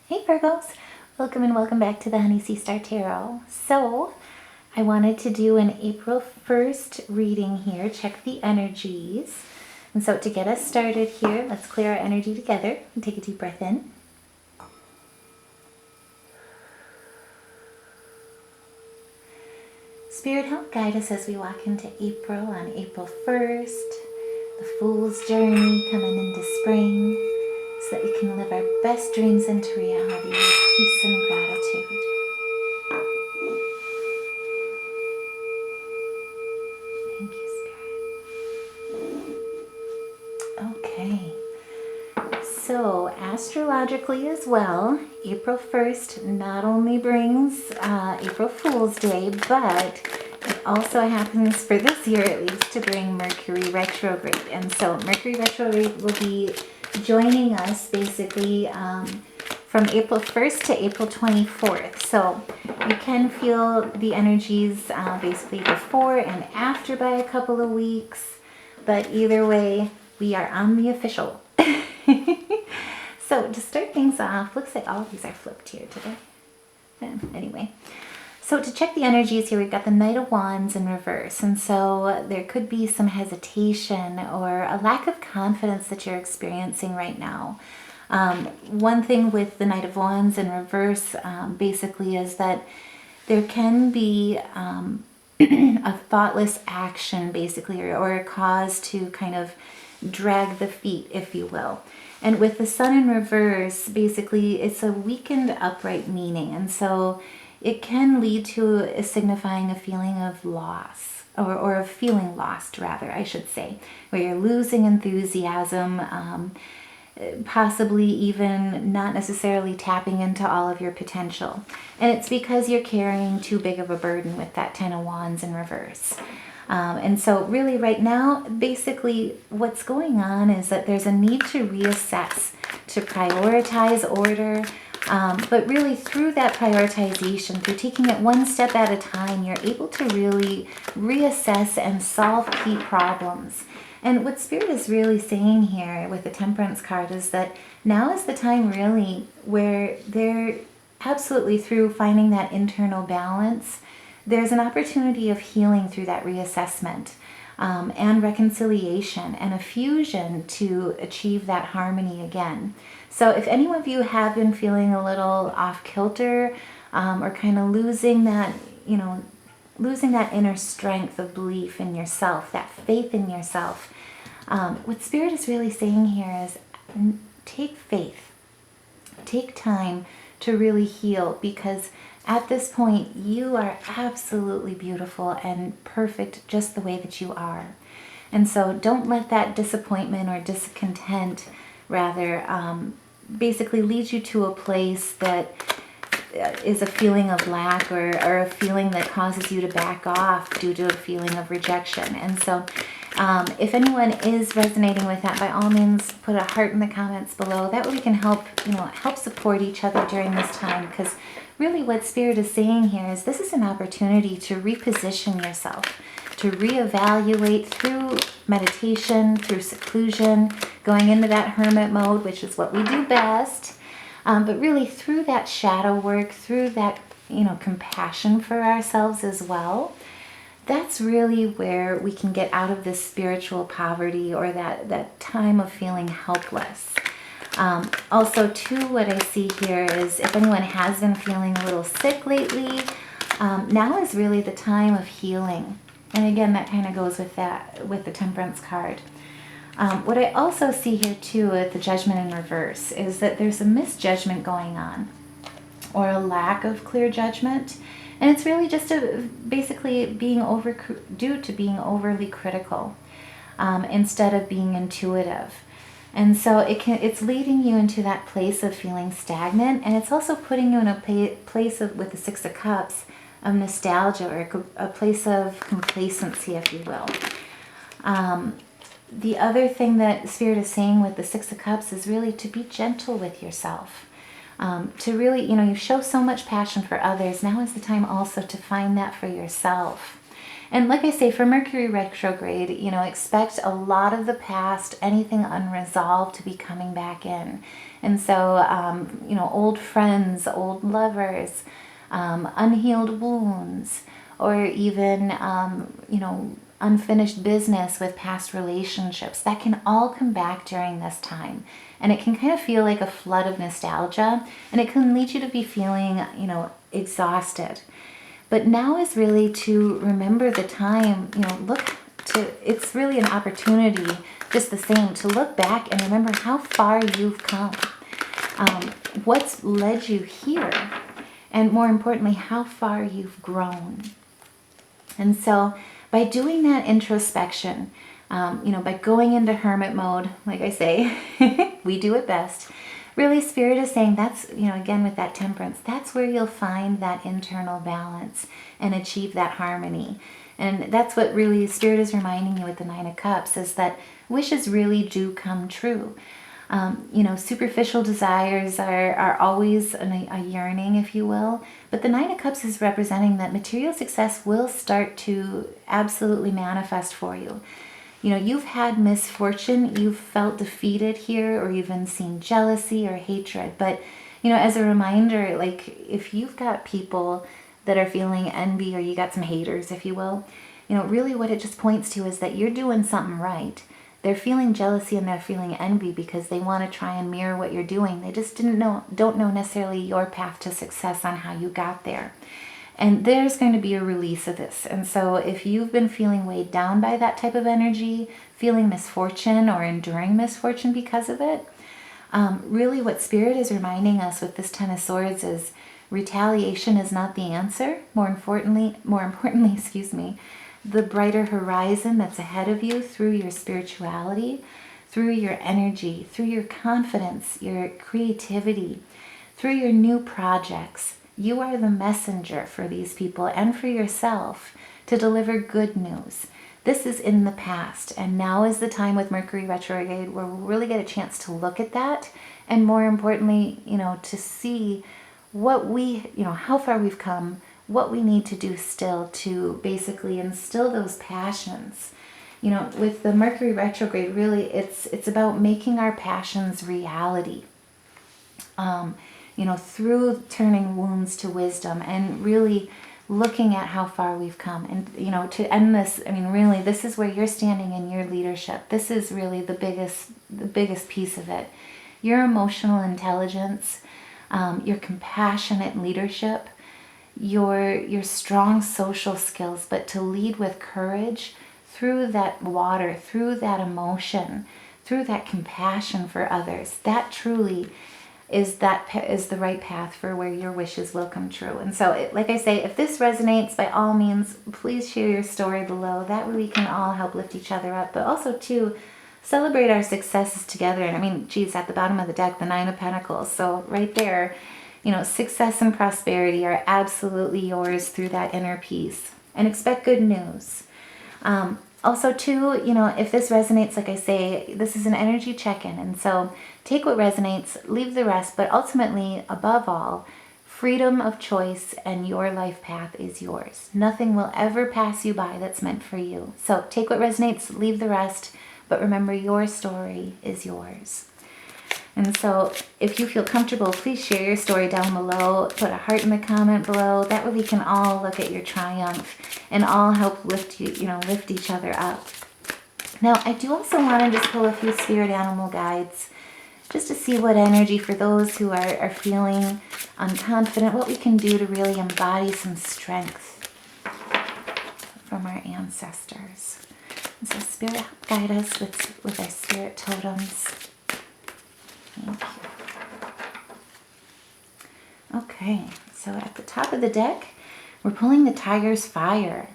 Hey Virgos, welcome and welcome back to the Honeyseastar Tarot. So, I wanted to do an April 1st reading here, check the energies. And so to get us started here, let's clear our energy together and take a deep breath in. Spirit, help guide us as we walk into April on April 1st, the Fool's Journey coming into spring, so that we can live our best dreams into reality with peace and gratitude. Thank you, Spirit. Okay. So, astrologically as well, April 1st not only brings April Fool's Day, but it also happens for this year at least to bring Mercury retrograde. And so Mercury retrograde will be joining us basically from April 1st to April 24th. So you can feel the energies basically before and after by a couple of weeks. But either way, we are on the official. So to start things off, looks like all of these are flipped here today. Anyway, so to check the energies here, we've got the Knight of Wands in reverse. And so there could be some hesitation or a lack of confidence that you're experiencing right now. One thing with the Knight of Wands in reverse basically is that there can be a thoughtless action basically or a cause to kind of drag the feet, if you will. And with the Sun in reverse, basically it's a weakened upright meaning. And so it can lead to signifying a feeling of loss or of feeling lost, rather, I should say, where you're losing enthusiasm, possibly even not necessarily tapping into all of your potential. And it's because you're carrying too big of a burden with that Ten of Wands in reverse. And so really right now, basically what's going on is that there's a need to reassess, to prioritize order, but really through that prioritization, through taking it one step at a time, you're able to really reassess and solve key problems. And what Spirit is really saying here with the Temperance card is that now is the time really where they're absolutely through finding that internal balance. There's an opportunity of healing through that reassessment and reconciliation and a fusion to achieve that harmony again. So if any of you have been feeling a little off kilter or kind of losing that, losing that inner strength of belief in yourself, that faith in yourself, what Spirit is really saying here is take faith, take time to really heal, because at this point, you are absolutely beautiful and perfect just the way that you are. And so don't let that disappointment or discontent, rather, basically lead you to a place that is a feeling of lack or a feeling that causes you to back off due to a feeling of rejection. And so if anyone is resonating with that, by all means, put a heart in the comments below. That way we can help support each other during this time, because really what Spirit is saying here is this is an opportunity to reposition yourself, to reevaluate through meditation, through seclusion, going into that hermit mode, which is what we do best, but really through that shadow work, through that compassion for ourselves as well. That's really where we can get out of this spiritual poverty or that time of feeling helpless. Also, too, what I see here is if anyone has been feeling a little sick lately, now is really the time of healing. And again, that kind of goes with the Temperance card. What I also see here, too, with the Judgment in reverse is that there's a misjudgment going on or a lack of clear judgment. And it's really just basically due to being overly critical instead of being intuitive. And so it's leading you into that place of feeling stagnant, and it's also putting you in a place with the Six of Cups of nostalgia or a place of complacency, if you will. The other thing that Spirit is saying with the Six of Cups is really to be gentle with yourself. To really, you show so much passion for others. Now is the time also to find that for yourself. And like I say, for Mercury retrograde, expect a lot of the past, anything unresolved, to be coming back in. And so, old friends, old lovers, unhealed wounds, or even, unfinished business with past relationships, that can all come back during this time. And it can kind of feel like a flood of nostalgia, and it can lead you to be feeling, exhausted. But now is really to remember the time, it's really an opportunity, just the same, to look back and remember how far you've come, what's led you here, and more importantly, how far you've grown. And so by doing that introspection, by going into hermit mode, like I say, we do it best. Really, Spirit is saying that's, again, with that temperance, that's where you'll find that internal balance and achieve that harmony. And that's what really Spirit is reminding you with the Nine of Cups, is that wishes really do come true. Superficial desires are always a yearning, if you will. But the Nine of Cups is representing that material success will start to absolutely manifest for you. You've had misfortune, you've felt defeated here, or even seen jealousy or hatred. But, as a reminder, like, if you've got people that are feeling envy, or you got some haters, if you will, really what it just points to is that you're doing something right. They're feeling jealousy and they're feeling envy because they want to try and mirror what you're doing. They just don't know necessarily your path to success on how you got there. And there's going to be a release of this. And so if you've been feeling weighed down by that type of energy, feeling misfortune or enduring misfortune because of it, really what Spirit is reminding us with this Ten of Swords is retaliation is not the answer. More importantly, the brighter horizon that's ahead of you through your spirituality, through your energy, through your confidence, your creativity, through your new projects. You are the messenger for these people and for yourself to deliver good news. This is in the past, and now is the time with Mercury retrograde where we'll really get a chance to look at that, and more importantly, to see what how far we've come, what we need to do still to basically instill those passions. With the Mercury retrograde, really it's about making our passions reality. Through turning wounds to wisdom and really looking at how far we've come. And, to end this, really, this is where you're standing in your leadership. This is really the biggest piece of it. Your emotional intelligence, your compassionate leadership, your strong social skills, but to lead with courage through that water, through that emotion, through that compassion for others. That truly is the right path for where your wishes will come true. And so, like I say, if this resonates, by all means, please share your story below. That way we can all help lift each other up, but also to celebrate our successes together. And at the bottom of the deck, the Nine of Pentacles. So right there, success and prosperity are absolutely yours through that inner peace. And expect good news. Also, too, if this resonates, like I say, this is an energy check-in. And so take what resonates, leave the rest, but ultimately, above all, freedom of choice and your life path is yours. Nothing will ever pass you by that's meant for you. So take what resonates, leave the rest, but remember your story is yours. And so if you feel comfortable, please share your story down below. Put a heart in the comment below. That way we can all look at your triumph and all help lift each other up. Now, I do also want to just pull a few spirit animal guides just to see what energy for those who are feeling unconfident, what we can do to really embody some strength from our ancestors. And so Spirit, help guide us with our spirit totems. Thank you. Okay, so at the top of the deck, we're pulling the Tiger's Fire.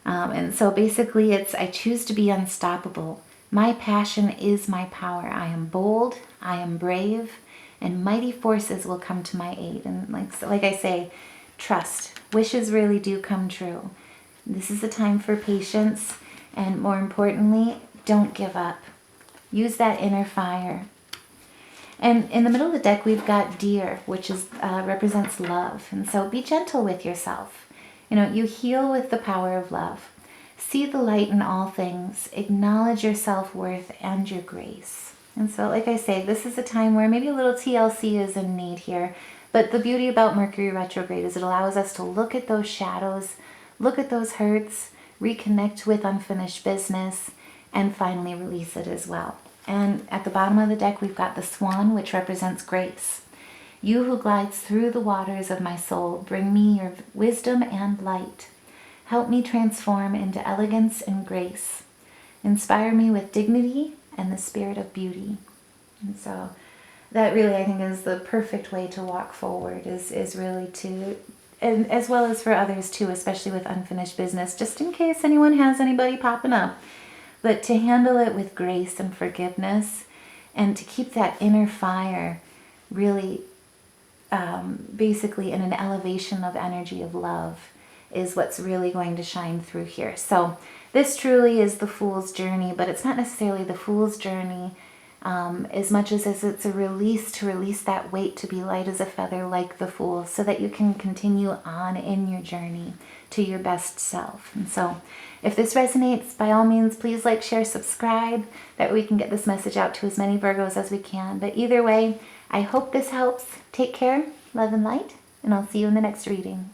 And so basically it's, I choose to be unstoppable. My passion is my power. I am bold, I am brave, and mighty forces will come to my aid. And like I say, trust. Wishes really do come true. This is the time for patience, and more importantly, don't give up. Use that inner fire. And in the middle of the deck, we've got Deer, which represents love. And so be gentle with yourself. You heal with the power of love. See the light in all things. Acknowledge your self-worth and your grace. And so, like I say, this is a time where maybe a little TLC is in need here. But the beauty about Mercury retrograde is it allows us to look at those shadows, look at those hurts, reconnect with unfinished business, and finally release it as well. And at the bottom of the deck, we've got the swan, which represents grace. You who glides through the waters of my soul, bring me your wisdom and light. Help me transform into elegance and grace. Inspire me with dignity and the spirit of beauty. And so that really, I think, is the perfect way to walk forward, is really to, and as well as for others too, especially with unfinished business, just in case anyone has anybody popping up, but to handle it with grace and forgiveness, and to keep that inner fire really basically in an elevation of energy of love is what's really going to shine through here. So this truly is the Fool's journey, but it's not necessarily the Fool's journey as much as it's a release, to release that weight, to be light as a feather like the Fool, so that you can continue on in your journey to your best self. And so if this resonates, by all means, please like, share, subscribe, that we can get this message out to as many Virgos as we can. But either way, I hope this helps. Take care, love and light, and I'll see you in the next reading.